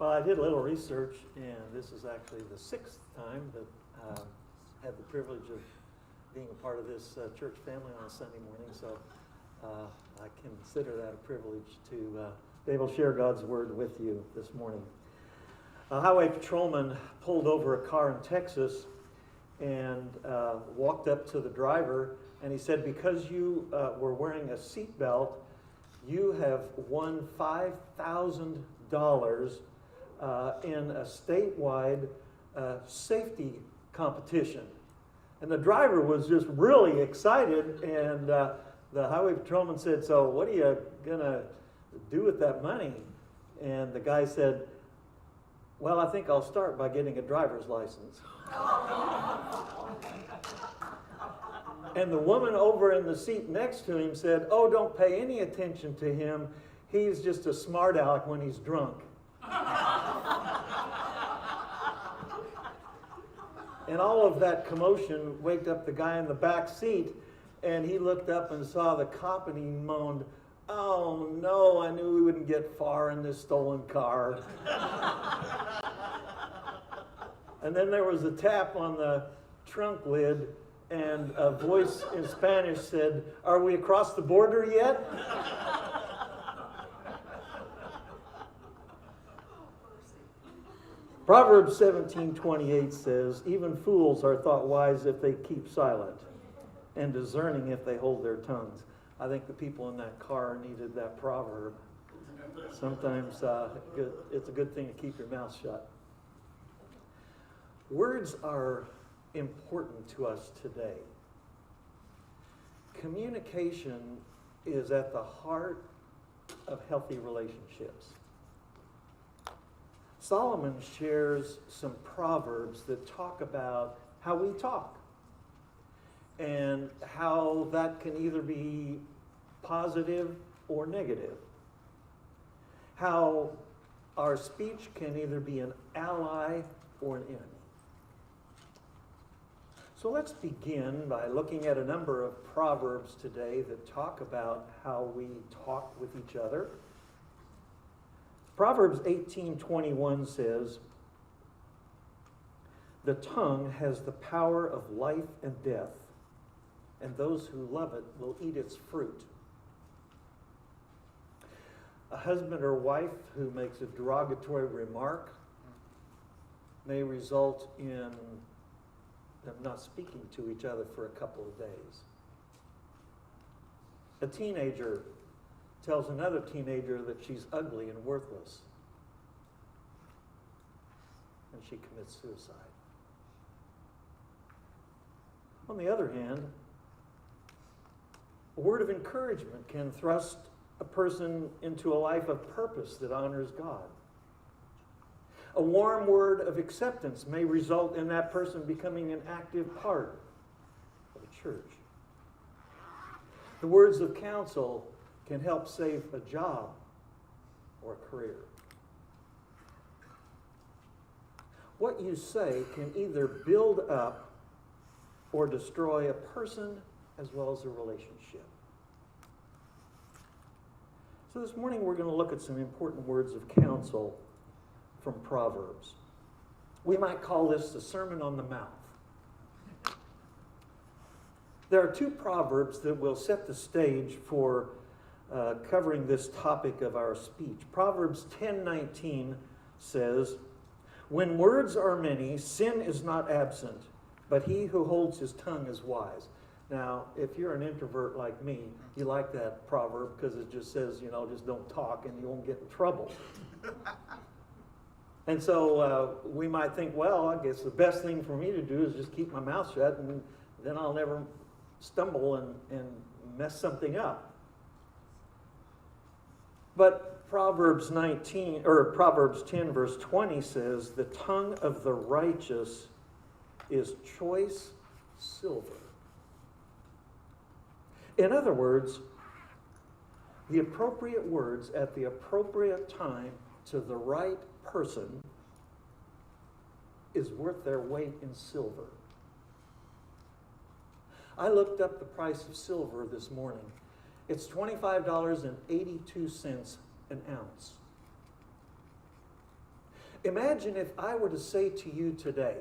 Well, I did a little research, and this is actually the sixth time that I had the privilege of being a part of this church family on a Sunday morning, so I consider that a privilege to be able to share God's Word with you this morning. A highway patrolman pulled over a car in Texas and walked up to the driver, and he said, because you were wearing a seatbelt, you have won $5,000 in a statewide safety competition. And the driver was just really excited, and the highway patrolman said, so what are you going to do with that money? And the guy said, well, I think I'll start by getting a driver's license. And the woman over in the seat next to him said, oh, don't pay any attention to him. He's just a smart aleck when he's drunk. And all of that commotion waked up the guy in the back seat, and he looked up and saw the cop, and he moaned, oh no, I knew we wouldn't get far in this stolen car. And then there was a tap on the trunk lid, and a voice in Spanish said, are we across the border yet? Proverbs 17:28 says, even fools are thought wise if they keep silent, and discerning if they hold their tongues. I think the people in that car needed that proverb. Sometimes it's a good thing to keep your mouth shut. Words are important to us today. Communication is at the heart of healthy relationships. Solomon shares some proverbs that talk about how we talk and how that can either be positive or negative. How our speech can either be an ally or an enemy. So let's begin by looking at a number of proverbs today that talk about how we talk with each other. Proverbs 18:21 says, the tongue has the power of life and death, and those who love it will eat its fruit. A husband or wife who makes a derogatory remark may result in them not speaking to each other for a couple of days. A teenager tells another teenager that she's ugly and worthless, and she commits suicide. On the other hand, a word of encouragement can thrust a person into a life of purpose that honors God. A warm word of acceptance may result in that person becoming an active part of a church. The words of counsel can help save a job or a career. What you say can either build up or destroy a person as well as a relationship. So this morning we're going to look at some important words of counsel from Proverbs. We might call this the Sermon on the Mouth. There are two proverbs that will set the stage for covering this topic of our speech. Proverbs 10:19 says, when words are many, sin is not absent, but he who holds his tongue is wise. Now, if you're an introvert like me, you like that proverb because it just says, just don't talk and you won't get in trouble. And so we might think, well, I guess the best thing for me to do is just keep my mouth shut, and then I'll never stumble and mess something up. But Proverbs 10 verse 20 says, the tongue of the righteous is choice silver. In other words, the appropriate words at the appropriate time to the right person is worth their weight in silver. I looked up the price of silver this morning. It's $25.82 an ounce. Imagine if I were to say to you today,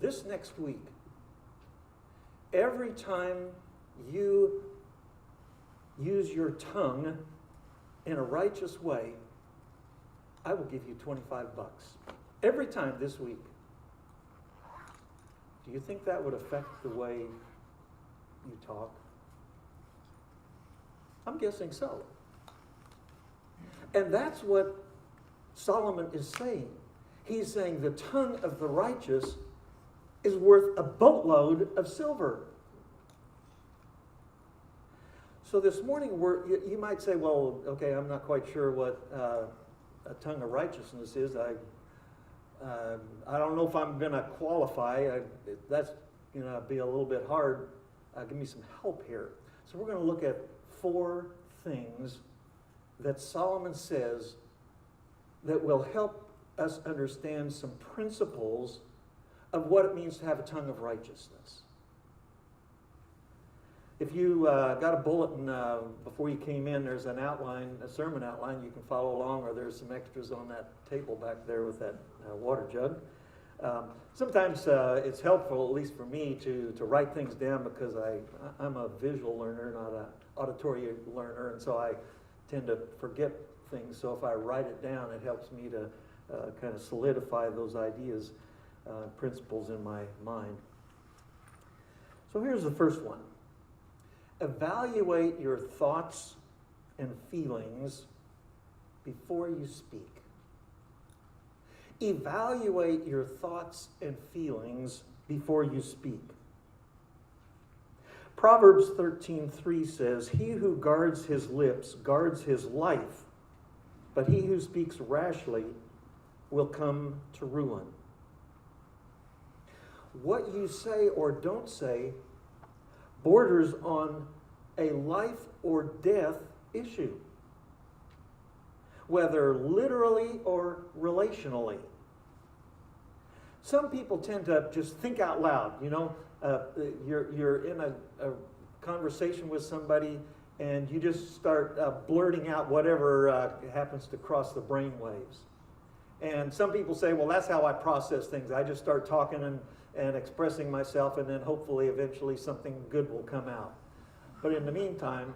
this next week, every time you use your tongue in a righteous way, I will give you $25. Every time this week. Do you think that would affect the way you talk? I'm guessing so. And that's what Solomon is saying. He's saying the tongue of the righteous is worth a boatload of silver. So this morning, you might say, well, okay, I'm not quite sure what a tongue of righteousness is. I don't know if I'm going to qualify. That's going to be a little bit hard. Give me some help here. So we're going to look at 4 things that Solomon says that will help us understand some principles of what it means to have a tongue of righteousness. If you got a bulletin before you came in, there's an outline, a sermon outline you can follow along, or there's some extras on that table back there with that water jug. Sometimes it's helpful, at least for me, to write things down because I'm a visual learner, not an auditory learner, and so I tend to forget things. So if I write it down, it helps me to kind of solidify those ideas, principles in my mind. So here's the first one. Evaluate your thoughts and feelings before you speak. Evaluate your thoughts and feelings before you speak. Proverbs 13:3 says, "He who guards his lips guards his life, but he who speaks rashly will come to ruin." What you say or don't say borders on a life or death issue, whether literally or relationally. Some people tend to just think out loud. You're in a conversation with somebody and you just start blurting out whatever happens to cross the brain waves. And some people say, well, that's how I process things. I just start talking and expressing myself, and then hopefully eventually something good will come out. But in the meantime,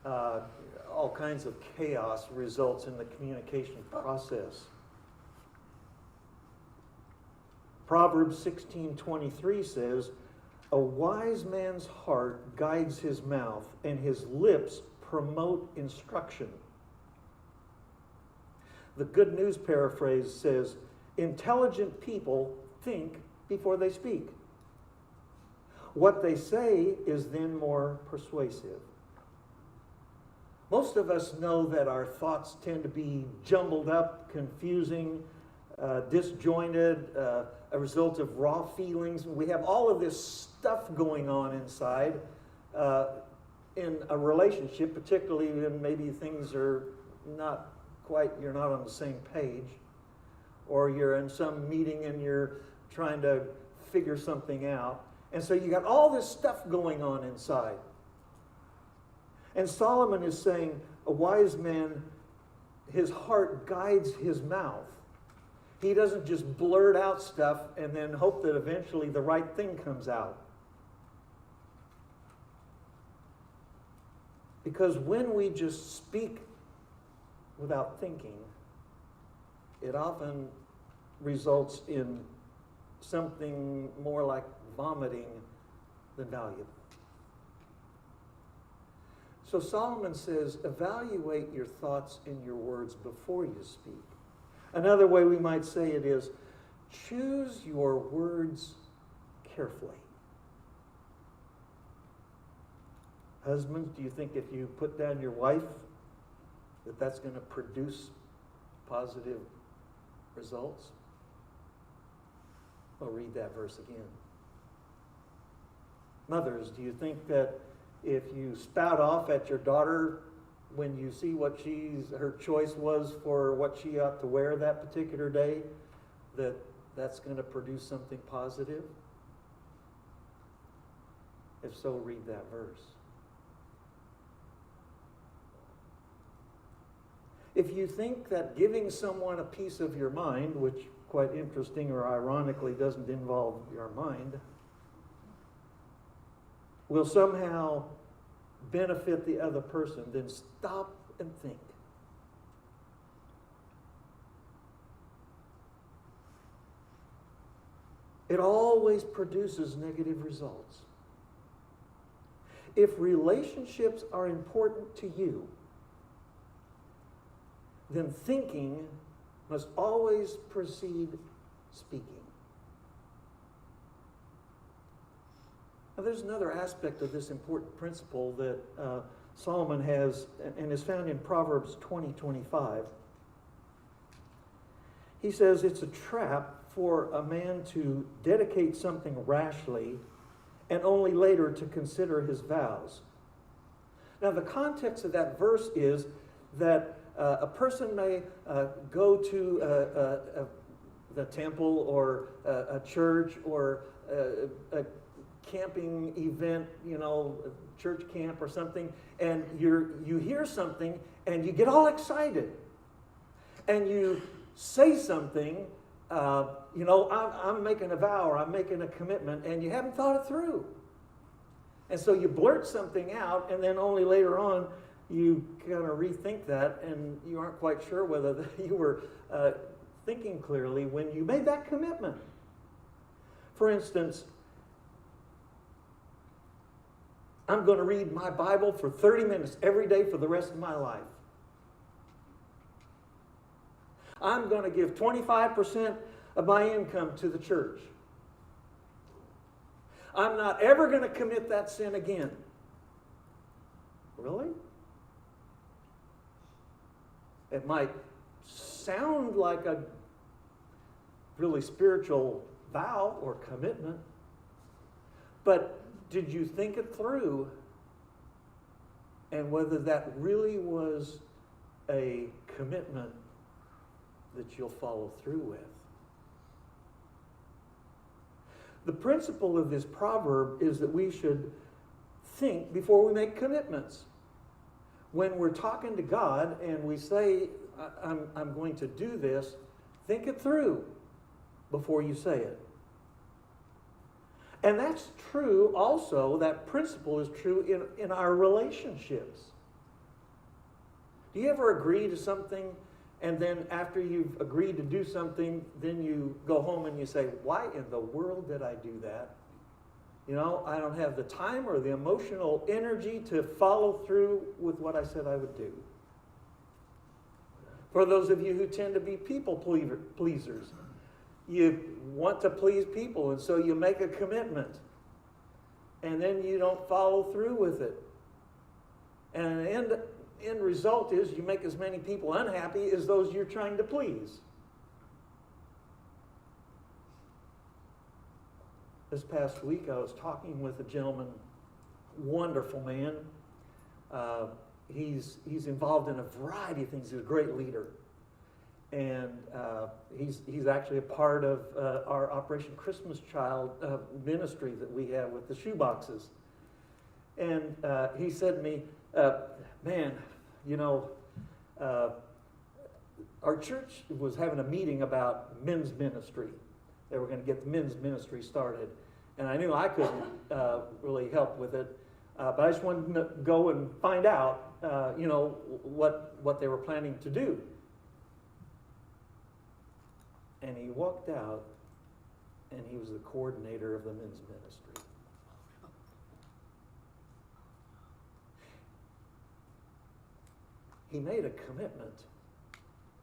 all kinds of chaos results in the communication process. Proverbs 16:23 says, "A wise man's heart guides his mouth, and his lips promote instruction." The Good News paraphrase says, "Intelligent people think before they speak. What they say is then more persuasive." Most of us know that our thoughts tend to be jumbled up, confusing, disjointed, a result of raw feelings. We have all of this stuff going on inside in a relationship, particularly when maybe things are you're not on the same page, or you're in some meeting and you're trying to figure something out. And so you got all this stuff going on inside. And Solomon is saying, a wise man, his heart guides his mouth. He doesn't just blurt out stuff and then hope that eventually the right thing comes out. Because when we just speak without thinking, it often results in something more like vomiting than valuable. So Solomon says, evaluate your thoughts and your words before you speak. Another way we might say it is, choose your words carefully. Husbands, do you think if you put down your wife, that's going to produce positive results? I'll read that verse again. Mothers, do you think that if you spout off at your daughter when you see what her choice was for what she ought to wear that particular day, that's going to produce something positive? If so, read that verse. if you think that giving someone a piece of your mind, which quite interesting or ironically doesn't involve your mind, will somehow benefit the other person, then stop and think. It always produces negative results. If relationships are important to you, then thinking must always precede speaking. Now, there's another aspect of this important principle that Solomon has and is found in Proverbs 20:25. He says it's a trap for a man to dedicate something rashly and only later to consider his vows. Now, the context of that verse is that a person may go to the temple or a church or a camping event, a church camp or something, and you hear something and you get all excited and you say something, I'm making a vow or I'm making a commitment, and you haven't thought it through. And so you blurt something out, and then only later on you kind of rethink that, and you aren't quite sure whether you were thinking clearly when you made that commitment. For instance, I'm going to read my Bible for 30 minutes every day for the rest of my life. I'm going to give 25% of my income to the church. I'm not ever going to commit that sin again. Really? It might sound like a really spiritual vow or commitment, but did you think it through and whether that really was a commitment that you'll follow through with? The principle of this proverb is that we should think before we make commitments. When we're talking to God and we say, I'm going to do this, think it through before you say it. And that's true also, that principle is true in our relationships. Do you ever agree to something and then after you've agreed to do something, then you go home and you say, why in the world did I do that? I don't have the time or the emotional energy to follow through with what I said I would do. For those of you who tend to be people pleasers, you want to please people, and so you make a commitment, and then you don't follow through with it. And the end result is you make as many people unhappy as those you're trying to please. This past week I was talking with a gentleman, wonderful man. He's involved in a variety of things. He's a great leader. And he's actually a part of our Operation Christmas Child ministry that we have with the shoeboxes. And he said to me, man, our church was having a meeting about men's ministry. They were going to get the men's ministry started. And I knew I couldn't really help with it. But I just wanted to go and find out, what they were planning to do. And he walked out, and he was the coordinator of the men's ministry. He made a commitment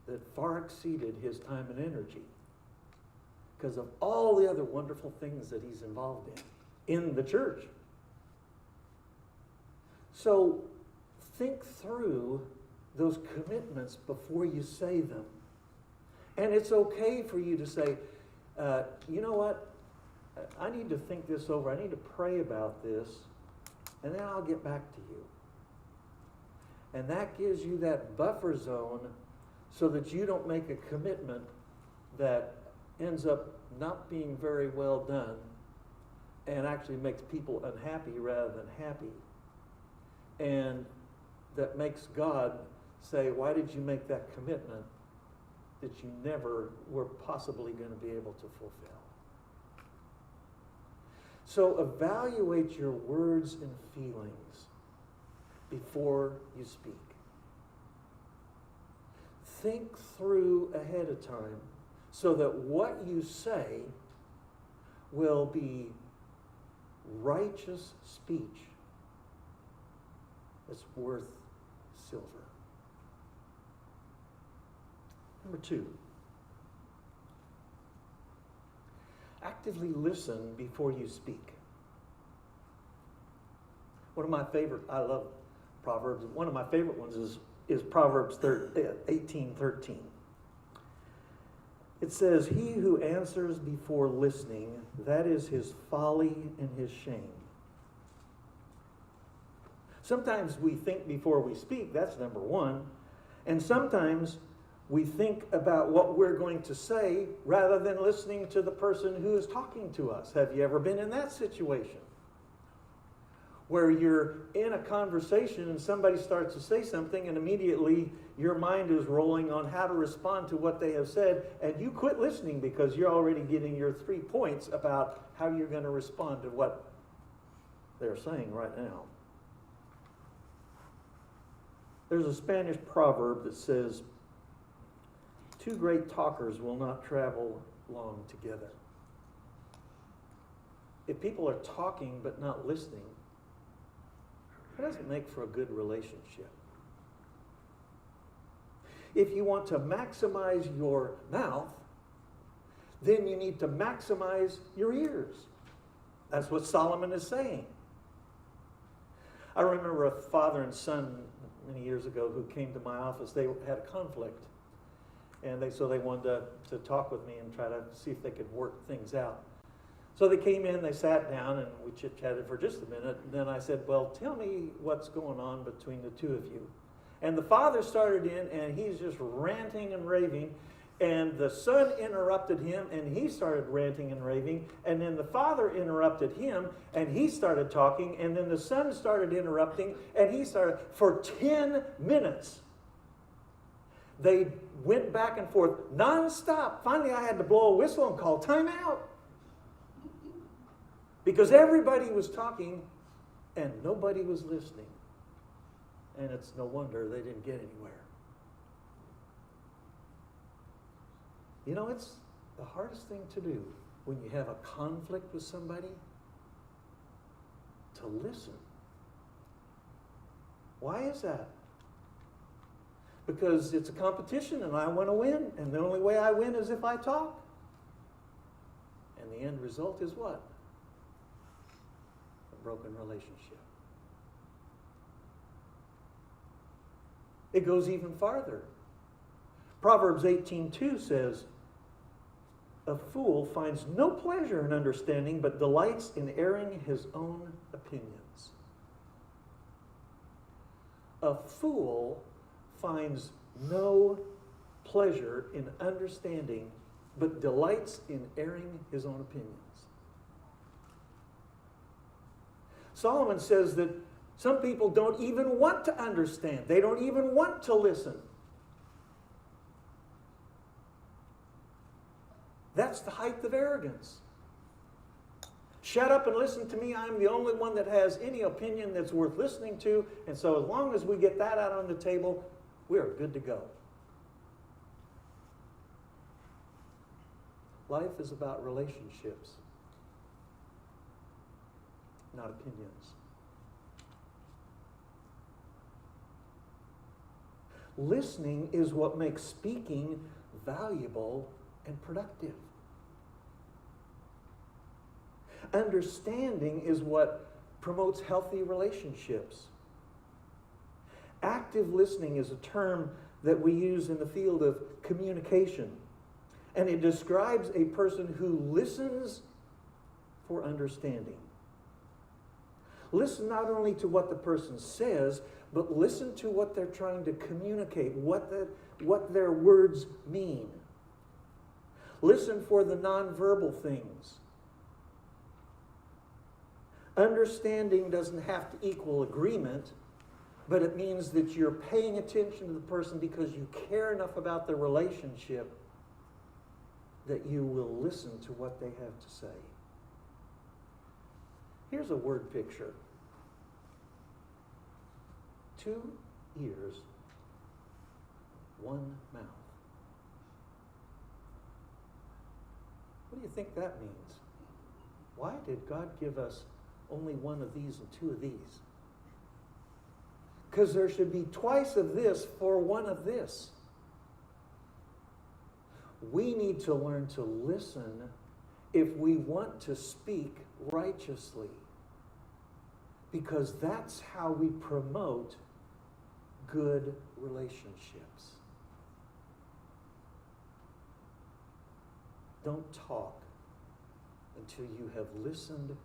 that far exceeded his time and energy because of all the other wonderful things that he's involved in the church. So think through those commitments before you say them. And it's okay for you to say, you know what, I need to think this over. I need to pray about this, and then I'll get back to you. And that gives you that buffer zone so that you don't make a commitment that ends up not being very well done and actually makes people unhappy rather than happy. And that makes God say, why did you make that commitment that you never were possibly going to be able to fulfill? So evaluate your words and feelings before you speak. Think through ahead of time so that what you say will be righteous speech that's worth silver. Number 2, actively listen before you speak. I love Proverbs. One of my favorite ones is Proverbs 18:13. It says, "He who answers before listening, that is his folly and his shame." Sometimes we think before we speak, that's number 1. And sometimes we think about what we're going to say rather than listening to the person who is talking to us. Have you ever been in that situation? Where you're in a conversation and somebody starts to say something and immediately your mind is rolling on how to respond to what they have said, and you quit listening because you're already getting your 3 points about how you're going to respond to what they're saying right now. There's a Spanish proverb that says, "Two great talkers will not travel long together." If people are talking but not listening, it doesn't make for a good relationship. If you want to maximize your mouth, then you need to maximize your ears. That's what Solomon is saying. I remember a father and son many years ago who came to my office. They had a conflict. And so they wanted to talk with me and try to see if they could work things out. So they came in, they sat down, and we chit-chatted for just a minute. And then I said, "Well, tell me what's going on between the two of you." And the father started in, and he's just ranting and raving. And the son interrupted him, and he started ranting and raving. And then the father interrupted him, and he started talking. And then the son started interrupting, and he started. For 10 minutes, they went back and forth nonstop. Finally, I had to blow a whistle and call time out. Because everybody was talking, and nobody was listening. And it's no wonder they didn't get anywhere. You know, it's the hardest thing to do when you have a conflict with somebody, to listen. Why is that? Because it's a competition and I want to win, and the only way I win is if I talk. And the end result is what? A broken relationship. It goes even farther. Proverbs 18:2 says, "A fool finds no pleasure in understanding, but delights in airing his own opinions." A fool finds no pleasure in understanding, but delights in airing his own opinions. Solomon says that some people don't even want to understand. They don't even want to listen. That's the height of arrogance. Shut up and listen to me. I'm the only one that has any opinion that's worth listening to. And so as long as we get that out on the table, we are good to go. Life is about relationships, not opinions. Listening is what makes speaking valuable and productive. Understanding is what promotes healthy relationships. Active listening is a term that we use in the field of communication, and it describes a person who listens for understanding. Listen not only to what the person says, but listen to what they're trying to communicate, what their words mean. Listen for the nonverbal things. Understanding doesn't have to equal agreement, but it means that you're paying attention to the person because you care enough about the relationship that you will listen to what they have to say. Here's a word picture. 2 ears, 1 mouth. What do you think that means? Why did God give us only 1 of these and 2 of these? Because there should be twice of this for 1 of this. We need to learn to listen if we want to speak righteously, because that's how we promote good relationships. Don't talk until you have listened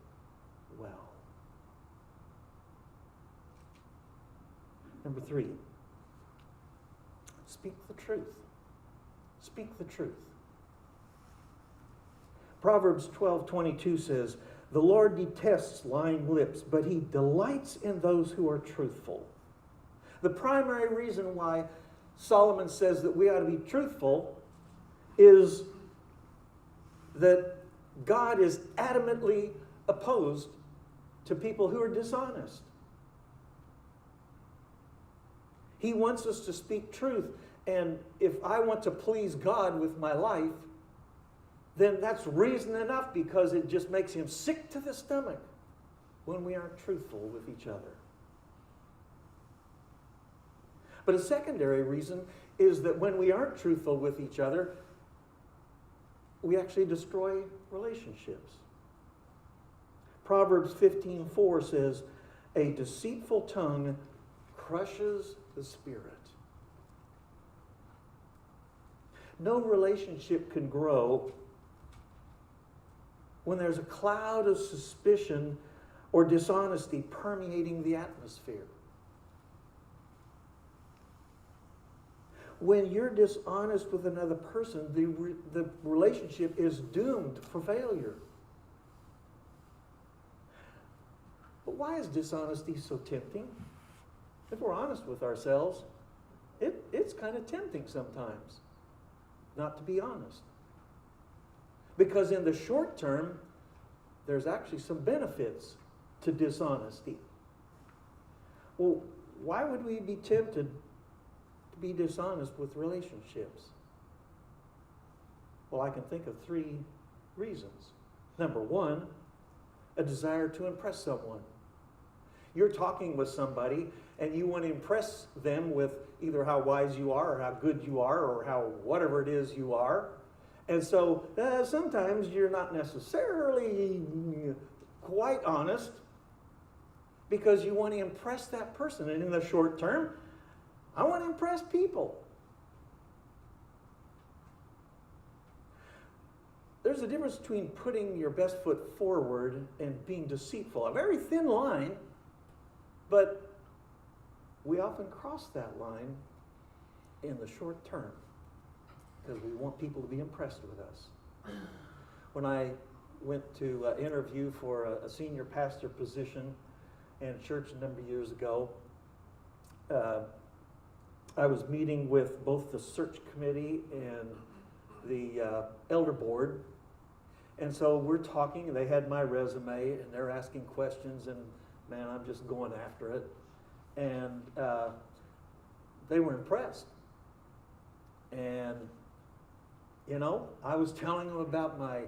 well. Number 3, speak the truth. Speak the truth. Proverbs 12:22 says, "The Lord detests lying lips, but he delights in those who are truthful." The primary reason why Solomon says that we ought to be truthful is that God is adamantly opposed to people who are dishonest. He wants us to speak truth. And if I want to please God with my life, then that's reason enough, because it just makes him sick to the stomach when we aren't truthful with each other. But a secondary reason is that when we aren't truthful with each other, we actually destroy relationships. Proverbs 15:4 says, "A deceitful tongue crushes the spirit." No relationship can grow when there's a cloud of suspicion or dishonesty permeating the atmosphere. When you're dishonest with another person, the relationship is doomed for failure. But why is dishonesty so tempting? If we're honest with ourselves, it's kind of tempting sometimes not to be honest. Because in the short term, there's actually some benefits to dishonesty. Well, why would we be tempted to be dishonest with relationships? Well, I can think of 3 reasons. Number 1, a desire to impress someone. You're talking with somebody and you want to impress them with either how wise you are or how good you are or how whatever it is you are. And so sometimes you're not necessarily quite honest because you want to impress that person. And in the short term, I want to impress people. There's a difference between putting your best foot forward and being deceitful. A very thin line, but we often cross that line in the short term because we want people to be impressed with us. When I went to interview for a senior pastor position in a church a number of years ago, I was meeting with both the search committee and the elder board. And so we're talking, and they had my resume, and they're asking questions, and man, I'm just going after it. And they were impressed. And, you know, I was telling them about my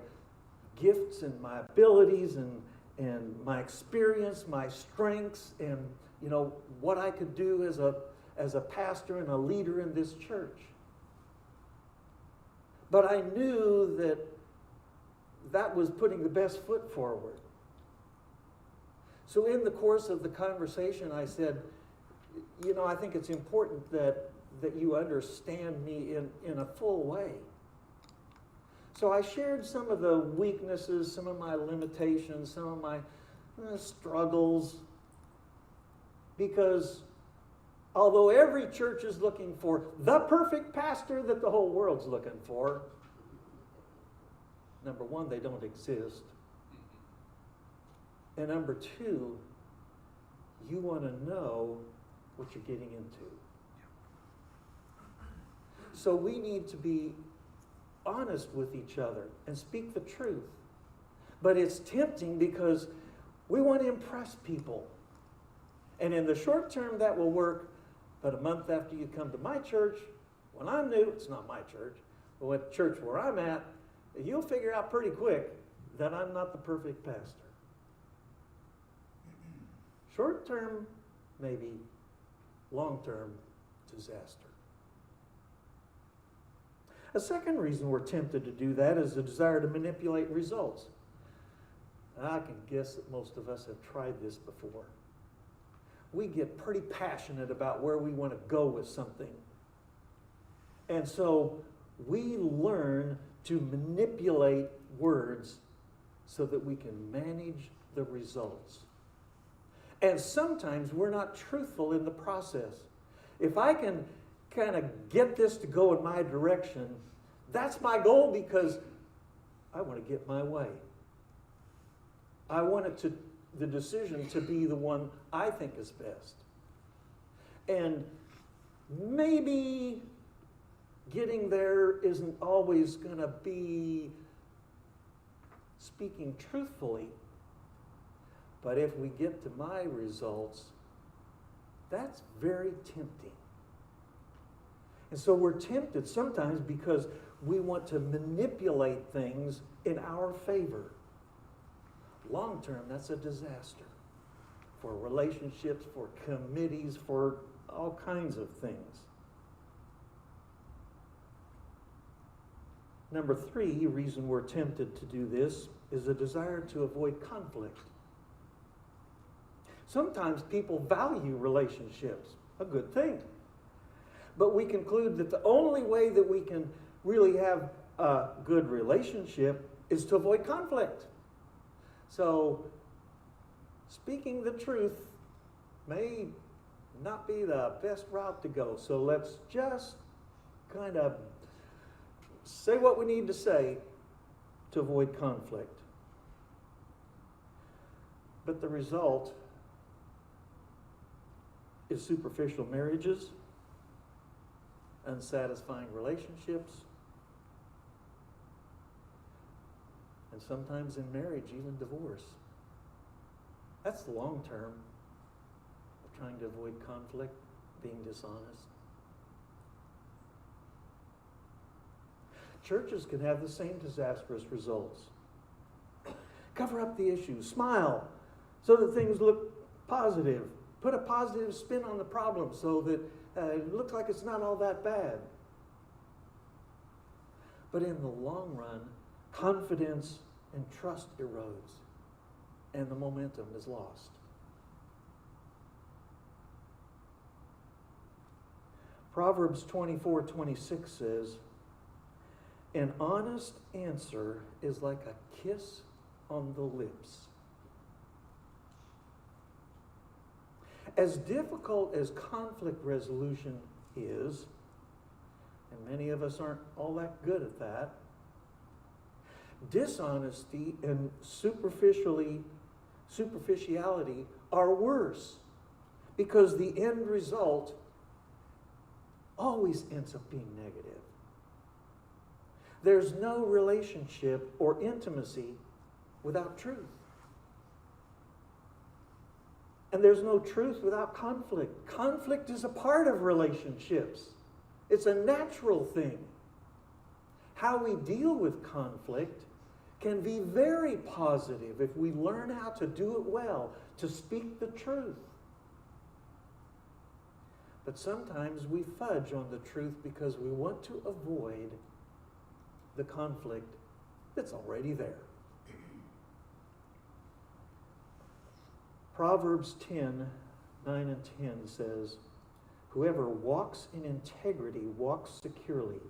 gifts and my abilities and my experience, my strengths, and, you know, what I could do as a pastor and a leader in this church. But I knew that was putting the best foot forward. So in the course of the conversation, I said, you know, I think it's important that you understand me in a full way. So I shared some of the weaknesses, some of my limitations, some of my struggles, because although every church is looking for the perfect pastor that the whole world's looking for, number 1, they don't exist. And number 2, you want to know what you're getting into. So we need to be honest with each other and speak the truth. But it's tempting because we want to impress people. And in the short term, that will work. But a month after you come to my church, when I'm new, it's not my church, but at the church where I'm at, you'll figure out pretty quick that I'm not the perfect pastor. Short term, maybe. Long term, disaster. A second reason we're tempted to do that is the desire to manipulate results. I can guess that most of us have tried this before. We get pretty passionate about where we want to go with something. And so we learn to manipulate words so that we can manage the results. And sometimes we're not truthful in the process. If I can kind of get this to go in my direction, that's my goal because I want to get my way. I want the decision to be the one I think is best. And maybe getting there isn't always going to be speaking truthfully, but if we get to my results, that's very tempting. And so we're tempted sometimes because we want to manipulate things in our favor. Long term, that's a disaster for relationships, for committees, for all kinds of things. Number 3, reason we're tempted to do this is a desire to avoid conflict. Sometimes people value relationships, a good thing. But we conclude that the only way that we can really have a good relationship is to avoid conflict. So, speaking the truth may not be the best route to go. So let's just kind of say what we need to say to avoid conflict. But the result is superficial marriages, unsatisfying relationships, and sometimes in marriage, even divorce. That's the long term of trying to avoid conflict, being dishonest. Churches can have the same disastrous results. Cover up the issue, smile, so that things look positive. Put a positive spin on the problem so that it looks like it's not all that bad. But in the long run, confidence and trust erodes, and the momentum is lost. Proverbs 24:26 says, "An honest answer is like a kiss on the lips." As difficult as conflict resolution is, and many of us aren't all that good at that, dishonesty and superficiality are worse, because the end result always ends up being negative. There's no relationship or intimacy without truth. And there's no truth without conflict. Conflict is a part of relationships. It's a natural thing. How we deal with conflict can be very positive if we learn how to do it well, to speak the truth. But sometimes we fudge on the truth because we want to avoid the conflict that's already there. Proverbs 10:9 and 10 says, "Whoever walks in integrity walks securely,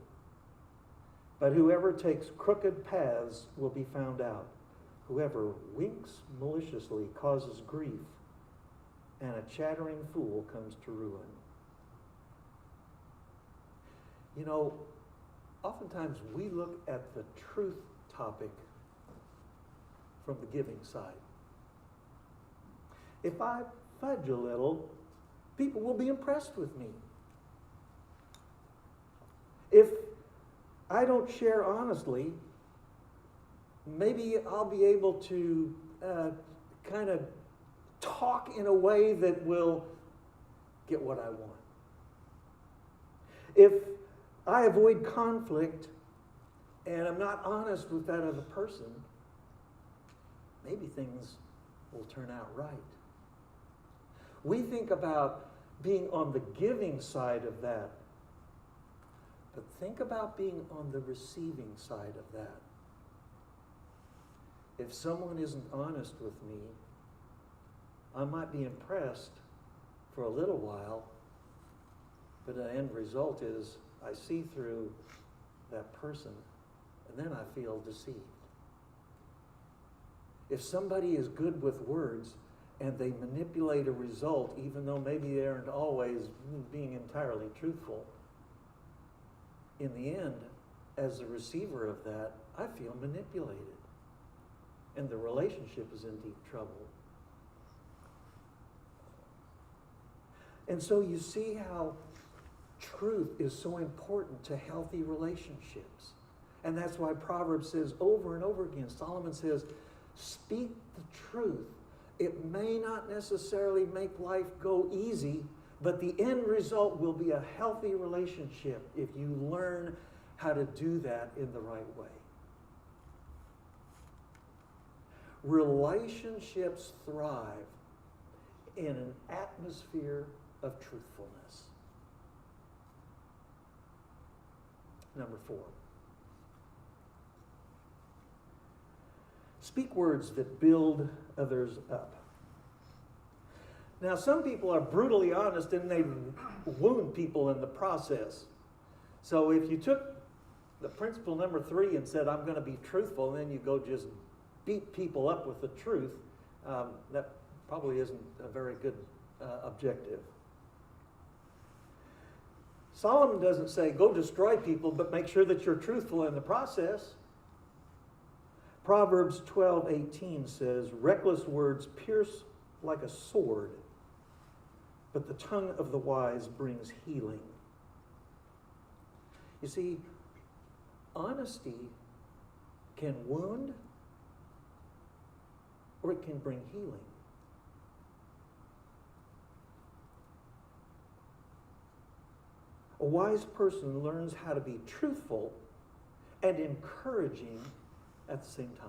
but whoever takes crooked paths will be found out. Whoever winks maliciously causes grief, and a chattering fool comes to ruin." You know, oftentimes we look at the truth topic from the giving side. If I fudge a little, people will be impressed with me. If I don't share honestly, maybe I'll be able to kind of talk in a way that will get what I want. If I avoid conflict and I'm not honest with that other person, maybe things will turn out right. We think about being on the giving side of that, but think about being on the receiving side of that. If someone isn't honest with me, I might be impressed for a little while, but the end result is I see through that person, and then I feel deceived. If somebody is good with words and they manipulate a result, even though maybe they aren't always being entirely truthful, in the end, as the receiver of that, I feel manipulated. And the relationship is in deep trouble. And so you see how truth is so important to healthy relationships. And that's why Proverbs says over and over again, Solomon says, speak the truth. It may not necessarily make life go easy, but the end result will be a healthy relationship if you learn how to do that in the right way. Relationships thrive in an atmosphere of truthfulness. Number 4. Speak words that build others up. Now, some people are brutally honest and they wound people in the process. So if you took the principle number 3 and said, I'm going to be truthful, and then you go just beat people up with the truth, that probably isn't a very good objective. Solomon doesn't say, go destroy people, but make sure that you're truthful in the process. Proverbs 12:18 says, reckless words pierce like a sword, but the tongue of the wise brings healing. You see, honesty can wound or it can bring healing. A wise person learns how to be truthful and encouraging at the same time.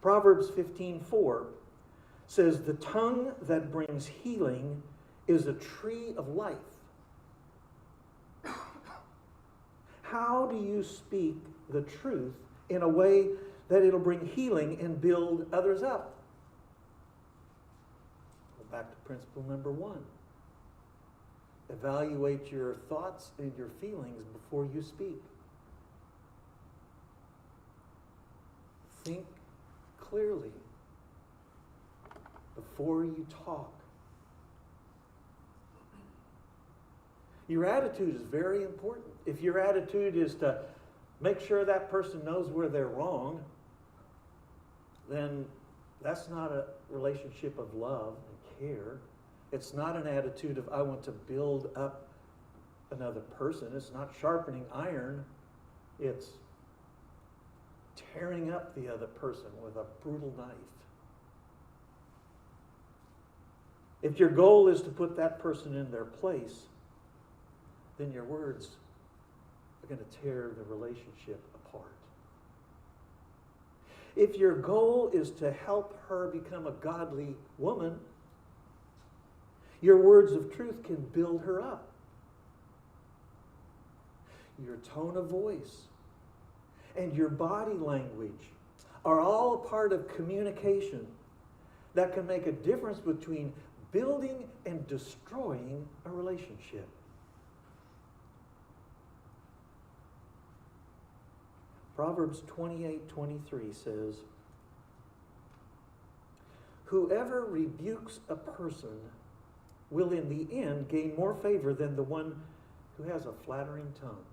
Proverbs 15:4 says, the tongue that brings healing is a tree of life. How do you speak the truth in a way that it'll bring healing and build others up? Go back to principle number 1. Evaluate your thoughts and your feelings before you speak. Think clearly before you talk. Your attitude is very important. If your attitude is to make sure that person knows where they're wrong, then that's not a relationship of love and care. It's not an attitude of I want to build up another person. It's not sharpening iron. It's tearing up the other person with a brutal knife. If your goal is to put that person in their place, then your words are going to tear the relationship apart. If your goal is to help her become a godly woman, your words of truth can build her up. Your tone of voice and your body language are all a part of communication that can make a difference between building and destroying a relationship. Proverbs 28:23 says, whoever rebukes a person will in the end gain more favor than the one who has a flattering tongue.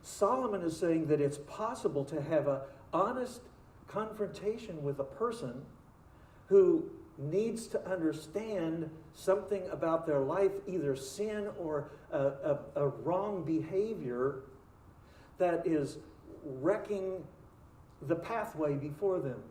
Solomon is saying that it's possible to have an honest confrontation with a person who needs to understand something about their life, either sin or a wrong behavior that is wrecking the pathway before them.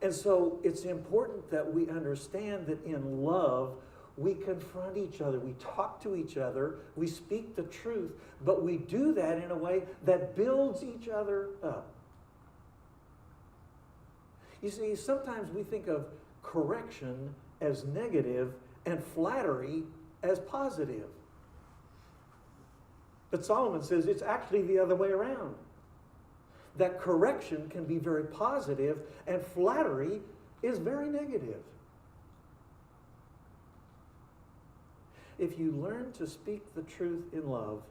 And so it's important that we understand that in love, we confront each other, we talk to each other, we speak the truth, but we do that in a way that builds each other up. You see, sometimes we think of correction as negative and flattery as positive. But Solomon says it's actually the other way around. That correction can be very positive and flattery is very negative. If you learn to speak the truth in love,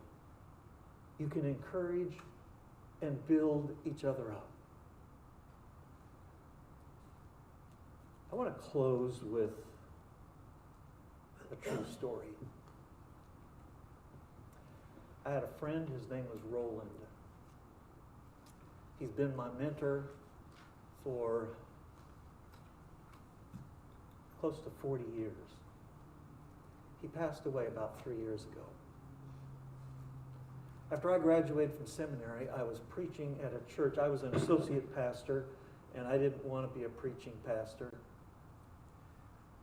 you can encourage and build each other up. I want to close with a true story. I had a friend, his name was Roland. He's been my mentor for close to 40 years. He passed away about 3 years ago. After I graduated from seminary, I was preaching at a church. I was an associate pastor, and I didn't want to be a preaching pastor.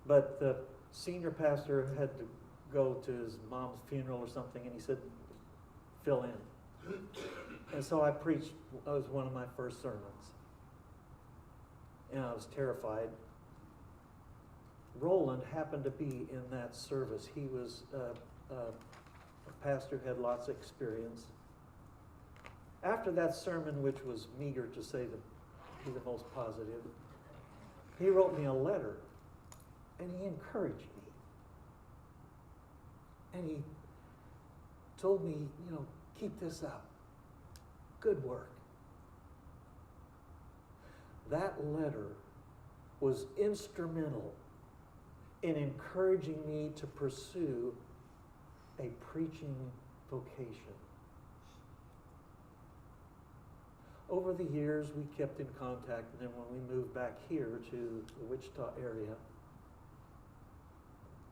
But the senior pastor had to go to his mom's funeral or something, and he said, fill in. And so I preached. That was one of my first sermons. And I was terrified. Roland happened to be in that service. He was a pastor, had lots of experience. After that sermon, which was meager to say to be the most positive, he wrote me a letter, and he encouraged me. And he told me, keep this up. Good work. That letter was instrumental in encouraging me to pursue a preaching vocation. Over the years, we kept in contact, and then when we moved back here to the Wichita area,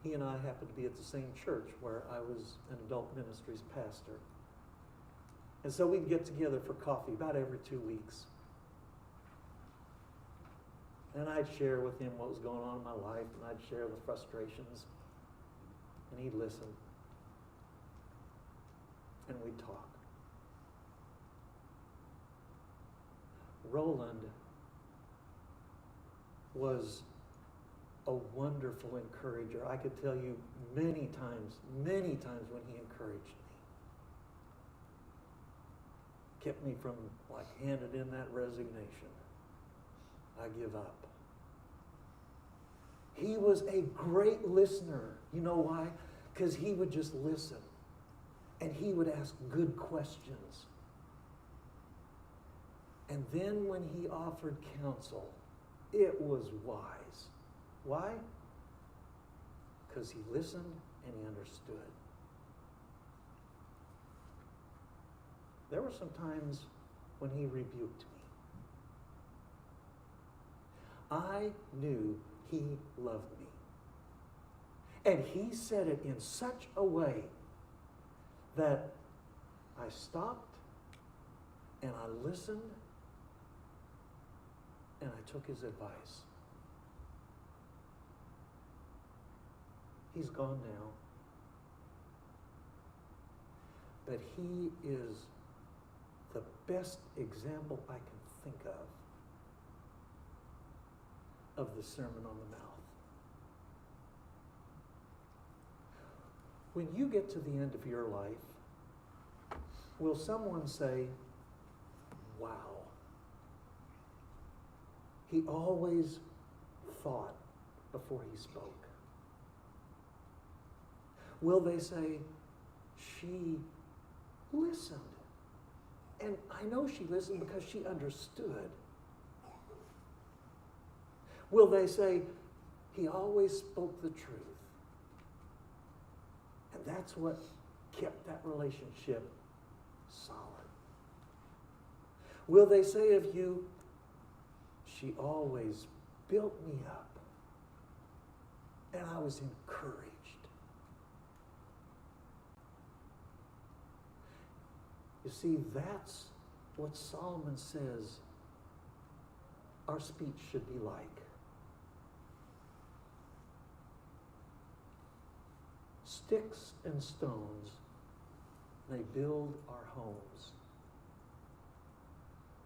he and I happened to be at the same church where I was an adult ministries pastor. And so we'd get together for coffee about every 2 weeks. And I'd share with him what was going on in my life, and I'd share the frustrations, and he'd listen. And we'd talk. Roland was a wonderful encourager. I could tell you many times when he encouraged me. Kept me from handed in that resignation. I give up. He was a great listener. You know why? Because he would just listen. And he would ask good questions. And then when he offered counsel, it was wise. Why? Because he listened and he understood. There were some times when he rebuked me. I knew he loved me. And he said it in such a way that I stopped and I listened and I took his advice. He's gone now. But he is the best example I can think of the Sermon on the Mount. When you get to the end of your life, will someone say, wow, he always thought before he spoke? Will they say, she listened? And I know she listened because she understood. Will they say, he always spoke the truth? And that's what kept that relationship solid. Will they say of you, she always built me up, and I was encouraged. You see, that's what Solomon says our speech should be like. Sticks and stones may build our homes,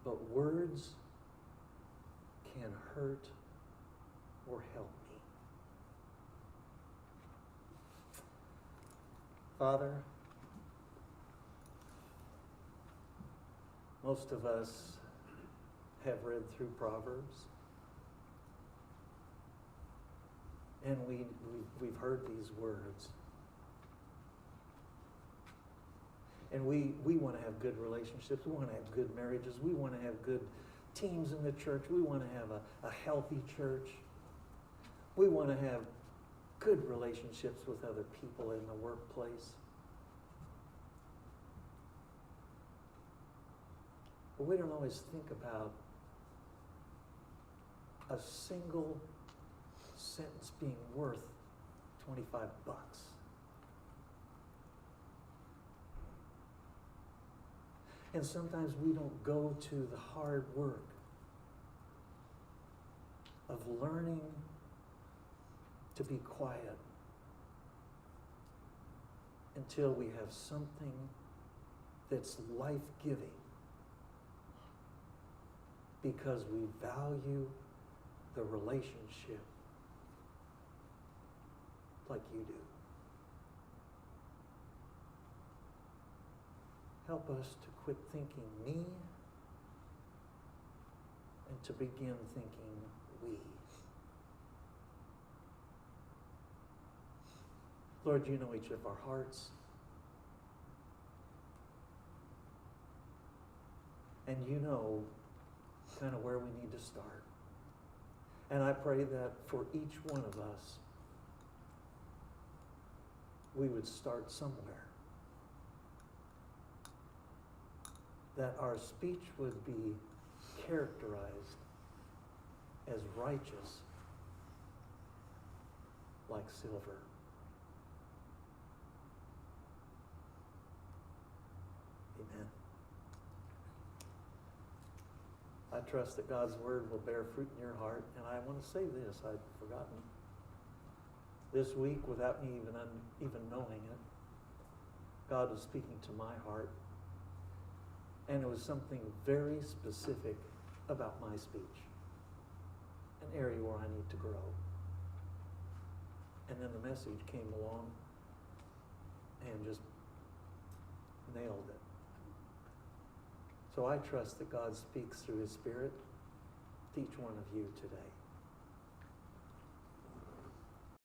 but words can hurt or help me. Father, most of us have read through Proverbs, and we've heard these words. And we want to have good relationships. We want to have good marriages. We want to have good teams in the church. We want to have a healthy church. We want to have good relationships with other people in the workplace. But we don't always think about a single sentence being worth $25. And sometimes we don't go to the hard work of learning to be quiet until we have something that's life-giving, because we value the relationship like you do. Help us to quit thinking me and to begin thinking we. Lord, you know each of our hearts. And you know kind of where we need to start. And I pray that for each one of us, we would start somewhere. That our speech would be characterized as righteous, like silver. Amen. I trust that God's word will bear fruit in your heart. And I want to say this, I'd forgotten. This week, without me even knowing it, God was speaking to my heart. And it was something very specific about my speech, an area where I need to grow. And then the message came along and just nailed it. So I trust that God speaks through His Spirit to each one of you today.